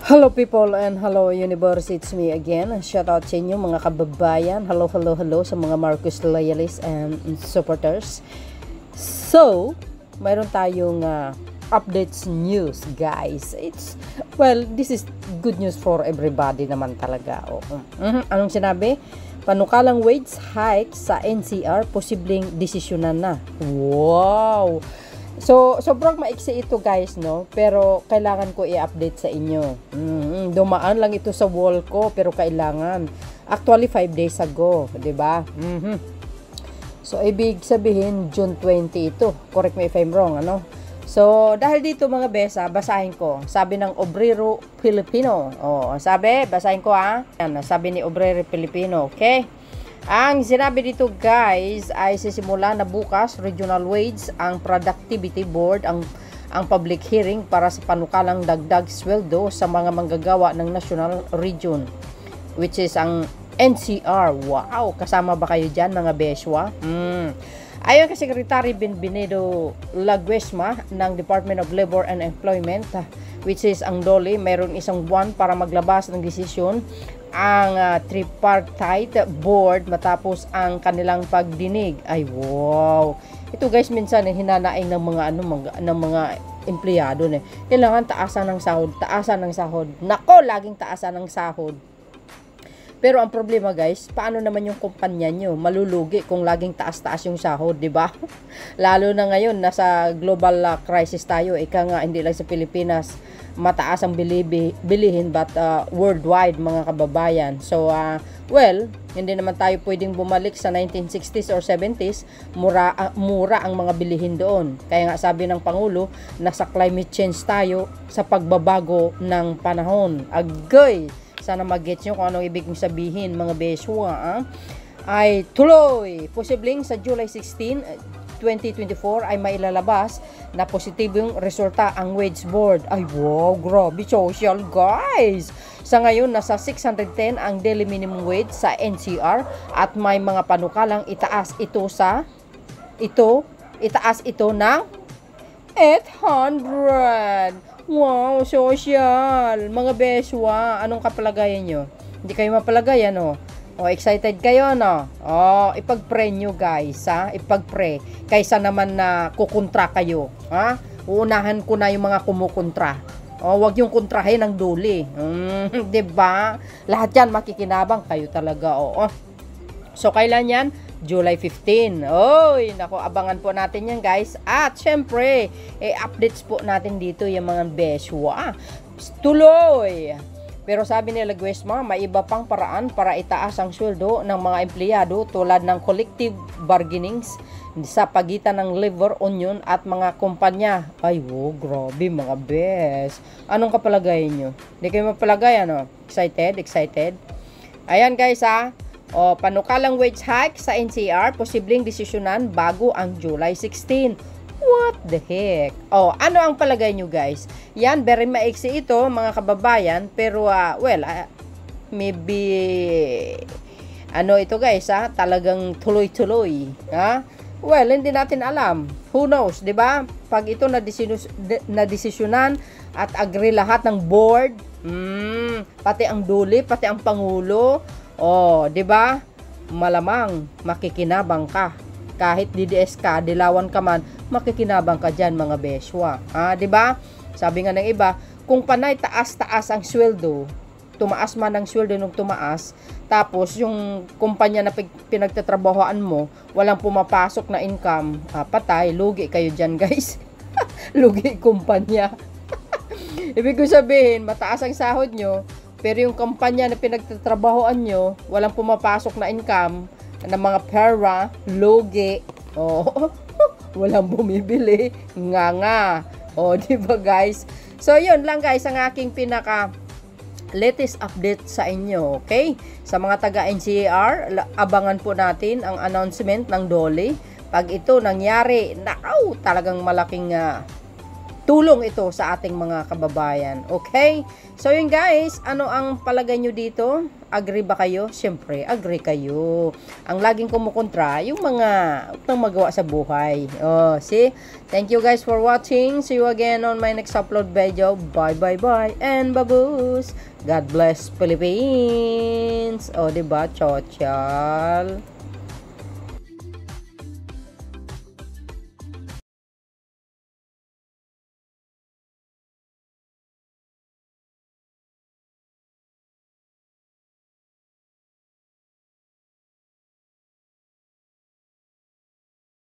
Hello people and hello universe, it's me again. Shout out sa inyo mga kababayan. Hello sa mga Marcos loyalists and supporters. So, mayroon tayong updates news guys. This is good news for everybody naman talaga. Anong sinabi? Panukalang wage hike sa NCR, posibleng desisyonan na. Wow! So, sobrang maiksi ito guys, no? Pero kailangan ko i-update sa inyo. Dumaan lang ito sa wall ko, pero kailangan. Actually, 5 days ago, di ba? So, ibig sabihin, June 20 ito. Correct me if I'm wrong, ano? So, dahil dito mga besa, basahin ko. Sabi ng Obrero Filipino. Basahin ko Yan, sabi ni Obrero Filipino, okay? Ang sinabi dito guys ay sisimula na bukas regional wage ang productivity board ang public hearing para sa panukalang dagdag sweldo sa mga manggagawa ng national region, which is ang NCR. Wow, kasama ba kayo dyan mga beswa? Ayon kay Secretary Benvenido Laguesma ng Department of Labor and Employment, which is ang DOLE, mayroon isang buwan para maglabas ng desisyon ang tripartite board matapos ang kanilang pagdinig. Ay wow, ito guys minsan hinanaing ng mga empleyado kailangan taasan ng sahod. Nako, laging taasan ng sahod. Pero ang problema guys, paano naman yung kumpanya nyo? Malulugi kung laging taas-taas yung sahod, di ba? Lalo na ngayon, nasa global crisis tayo. Ika nga, hindi lang sa Pilipinas, mataas ang bilihin, but worldwide mga kababayan. So, hindi naman tayo pwedeng bumalik sa 1960s or 70s. Mura ang mga bilihin doon. Kaya nga sabi ng Pangulo, nasa climate change tayo sa pagbabago ng panahon. Agay! Sana mag-gets nyo kung anong ibig sabihin mga beswa. Ay tuloy, posibleng sa July 16, 2024 ay mailalabas na positibong resulta ang wage board. Ay wow, grabe social guys. Sa ngayon nasa 610 ang daily minimum wage sa NCR at may mga panukalang itaas ito ng 800. Wow, social. Mga beswa, anong kapalagayan nyo? Hindi kayo mapalagayan, no? Excited kayo, no? Ipag-pray nyo, guys, ha? Ipag-pray. Kaysa naman na kukontra kayo, ha? Uunahan ko na yung mga kumukontra. Wag yung kontrahin ng duli. Diba? Lahat yan makikinabang kayo talaga, So, kailan yan? July 15. Nako, abangan po natin yan guys. At syempre, updates po natin dito yung mga beswa. Tuloy! Pero sabi ni Laguesma, may iba pang paraan para itaas ang sweldo ng mga empleyado tulad ng collective bargainings sa pagitan ng labor union at mga kumpanya. Ay, grabe mga bes. Anong kapalagayan nyo? Hindi kayo mapalagay, ano? Excited? Ayan guys, panukalang wage hike sa NCR, posibleng desisyonan bago ang July 16. What the heck? Ano ang palagay nyo guys? Yan, very maiksi ito mga kababayan, pero maybe ito guys, talagang tuloy-tuloy. Hindi natin alam. Who knows, 'di ba? Pag ito na desisyonan at agree lahat ng board, pati ang DOLE, pati ang Pangulo, 'di ba? Malamang makikinabang ka. Kahit DDS ka, dilawan ka man, makikinabang ka diyan mga beswa. 'Di ba? Sabi nga ng iba, kung panay taas-taas ang sweldo, tumaas man ang sweldo nung tumaas, tapos yung kumpanya na pinagtatrabahoan mo, walang pumapasok na income, patay, lugi kayo diyan, guys. Lugi kumpanya. Ibig ko sabihin, mataas ang sahod nyo, pero yung kumpanya na pinagtatrabahoan nyo, walang pumapasok na income, ng mga pera, lugi. Walang bumibili. Nga. Diba guys? So, yun lang guys, ang aking latest update sa inyo, okay? Sa mga taga-NCR, abangan po natin ang announcement ng DOLE. Pag ito nangyari, talagang malaking tulong ito sa ating mga kababayan. Okay? So yun guys, ano ang palagay nyo dito? Agree ba kayo? Siyempre, agree kayo. Ang laging kumukontra, yung mga utang magawa sa buhay. Oh, see? Thank you guys for watching. See you again on my next upload video. Bye, bye, bye. And baboos. God bless Philippines. O, diba? Chochal.